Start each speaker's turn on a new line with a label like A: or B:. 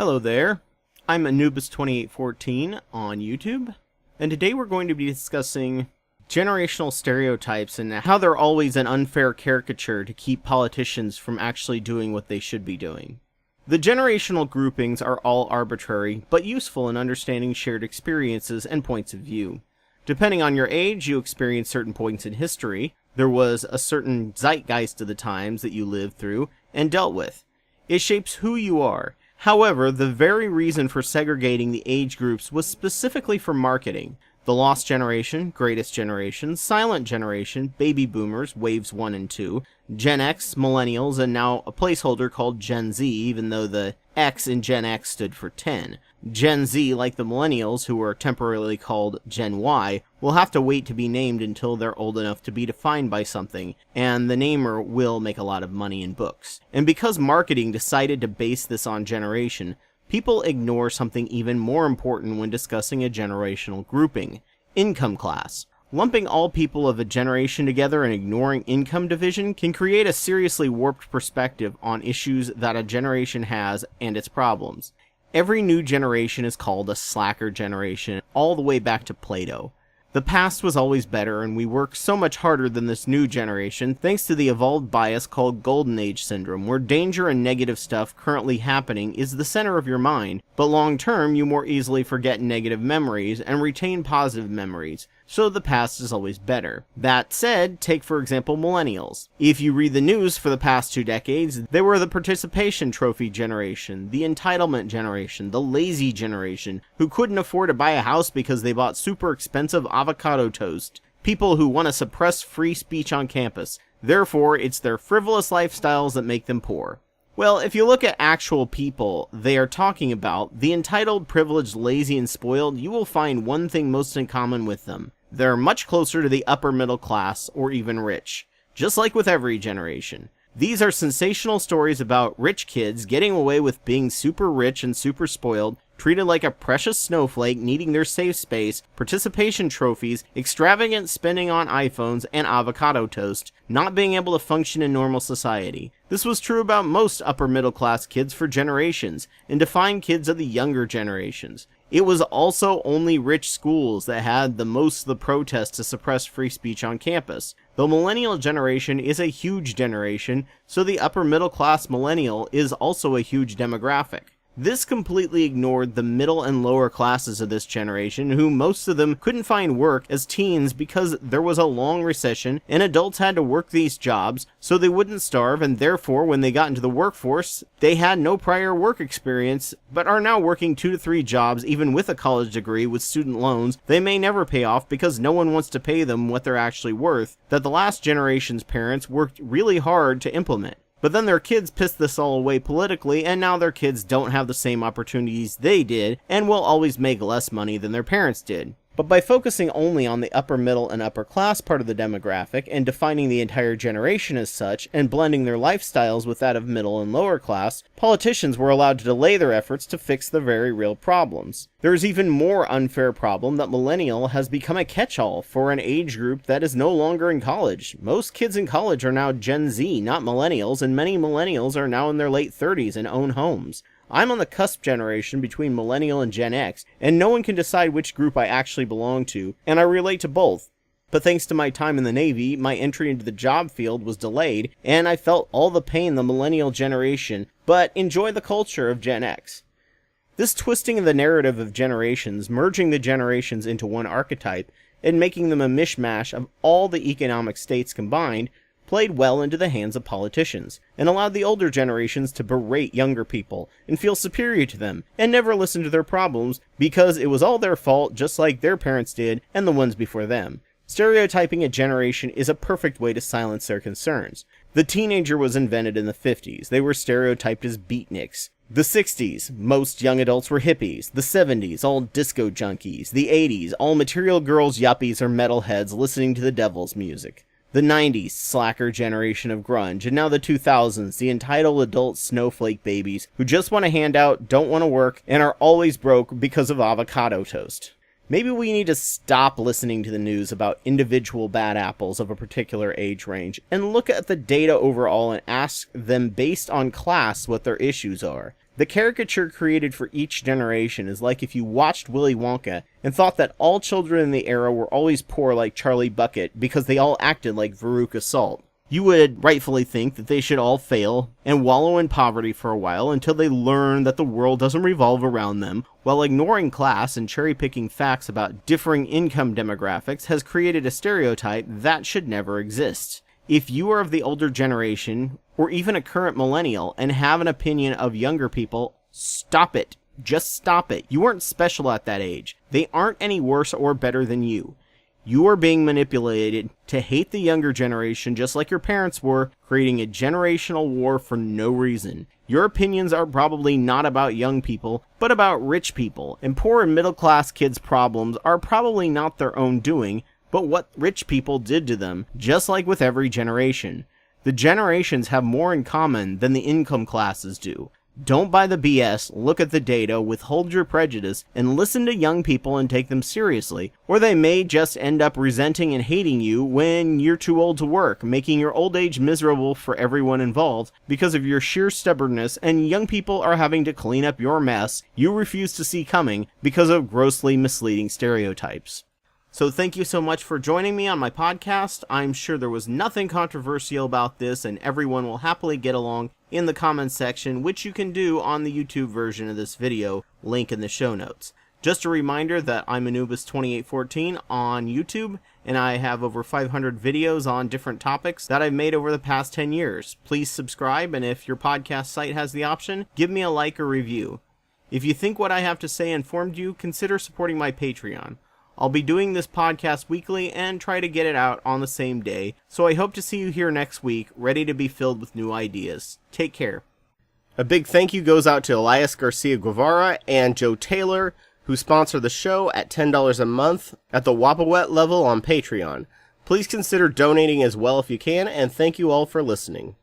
A: Hello there, I'm Anubis2814 on YouTube, and today we're going to be discussing generational stereotypes and how they're always an unfair caricature to keep politicians from actually doing what they should be doing. The generational groupings are all arbitrary, but useful in understanding shared experiences and points of view. Depending on your age, you experience certain points in history. There was a certain zeitgeist of the times that you lived through and dealt with. It shapes who you are. However, the very reason for segregating the age groups was specifically for marketing. The Lost Generation, Greatest Generation, Silent Generation, Baby Boomers, Waves 1 and 2, Gen X, Millennials, and now a placeholder called Gen Z, even though the X in Gen X stood for 10. Gen Z, like the Millennials, who were temporarily called Gen Y, will have to wait to be named until they're old enough to be defined by something, and the namer will make a lot of money in books. And because marketing decided to base this on generation, people ignore something even more important when discussing a generational grouping: income class. Lumping all people of a generation together and ignoring income division can create a seriously warped perspective on issues that a generation has and its problems. Every new generation is called a slacker generation, all the way back to Plato. The past was always better, and we work so much harder than this new generation thanks to the evolved bias called Golden Age Syndrome, where danger and negative stuff currently happening is the center of your mind, but long term you more easily forget negative memories and retain positive memories, so the past is always better. That said, take for example millennials. If you read the news for the past 2 decades, they were the participation trophy generation, the entitlement generation, the lazy generation, who couldn't afford to buy a house because they bought super expensive avocado toast. People who want to suppress free speech on campus. Therefore, it's their frivolous lifestyles that make them poor. Well, if you look at actual people they are talking about, the entitled, privileged, lazy, and spoiled, you will find one thing most in common with them. They're much closer to the upper middle class, or even rich. Just like with every generation. These are sensational stories about rich kids getting away with being super rich and super spoiled, treated like a precious snowflake needing their safe space, participation trophies, extravagant spending on iPhones, and avocado toast, not being able to function in normal society. This was true about most upper middle class kids for generations, and defined kids of the younger generations. It was also only rich schools that had the most of the protests to suppress free speech on campus. The millennial generation is a huge generation, so the upper middle class millennial is also a huge demographic. This completely ignored the middle and lower classes of this generation, who most of them couldn't find work as teens because there was a long recession and adults had to work these jobs so they wouldn't starve, and therefore when they got into the workforce they had no prior work experience but are now working 2 to 3 jobs even with a college degree with student loans they may never pay off because no one wants to pay them what they're actually worth, that the last generation's parents worked really hard to implement. But then their kids pissed this all away politically, and now their kids don't have the same opportunities they did, and will always make less money than their parents did. But by focusing only on the upper middle and upper class part of the demographic, and defining the entire generation as such, and blending their lifestyles with that of middle and lower class, politicians were allowed to delay their efforts to fix the very real problems. There is even more unfair problem that millennial has become a catch-all for an age group that is no longer in college. Most kids in college are now Gen Z, not millennials, and many millennials are now in their late 30s and own homes. I'm on the cusp generation between millennial and Gen X, and no one can decide which group I actually belong to, and I relate to both. But thanks to my time in the Navy, my entry into the job field was delayed, and I felt all the pain the millennial generation, but enjoy the culture of Gen X. This twisting of the narrative of generations, merging the generations into one archetype, and making them a mishmash of all the economic states combined, played well into the hands of politicians, and allowed the older generations to berate younger people, and feel superior to them, and never listen to their problems, because it was all their fault just like their parents did, and the ones before them. Stereotyping a generation is a perfect way to silence their concerns. The teenager was invented in the 50s, they were stereotyped as beatniks. The 60s, most young adults were hippies. The 70s, all disco junkies. The 80s, all material girls, yuppies, or metalheads listening to the devil's music. The 90s, slacker generation of grunge, and now the 2000s, the entitled adult snowflake babies who just want a handout, don't want to work, and are always broke because of avocado toast. Maybe we need to stop listening to the news about individual bad apples of a particular age range and look at the data overall and ask them based on class what their issues are. The caricature created for each generation is like if you watched Willy Wonka and thought that all children in the era were always poor like Charlie Bucket because they all acted like Veruca Salt. You would rightfully think that they should all fail and wallow in poverty for a while until they learn that the world doesn't revolve around them, while ignoring class and cherry-picking facts about differing income demographics has created a stereotype that should never exist. If you are of the older generation, or even a current millennial, and have an opinion of younger people, stop it. Just stop it. You weren't special at that age. They aren't any worse or better than you. You are being manipulated to hate the younger generation just like your parents were, creating a generational war for no reason. Your opinions are probably not about young people, but about rich people, and poor and middle class kids' problems are probably not their own doing, but what rich people did to them, just like with every generation. The generations have more in common than the income classes do. Don't buy the BS, look at the data, withhold your prejudice, and listen to young people and take them seriously, or they may just end up resenting and hating you when you're too old to work, making your old age miserable for everyone involved because of your sheer stubbornness, and young people are having to clean up your mess you refuse to see coming because of grossly misleading stereotypes. So thank you so much for joining me on my podcast. I'm sure there was nothing controversial about this, and everyone will happily get along in the comments section, which you can do on the YouTube version of this video, link in the show notes. Just a reminder that I'm Anubis 2814 on YouTube, and I have over 500 videos on different topics that I've made over the past 10 years. Please subscribe, and if your podcast site has the option, give me a like or review. If you think what I have to say informed you, consider supporting my Patreon. I'll be doing this podcast weekly and try to get it out on the same day, so I hope to see you here next week, ready to be filled with new ideas. Take care. A big thank you goes out to Elias Garcia Guevara and Joe Taylor, who sponsor the show at $10 a month at the Wapawet level on Patreon. Please consider donating as well if you can, and thank you all for listening.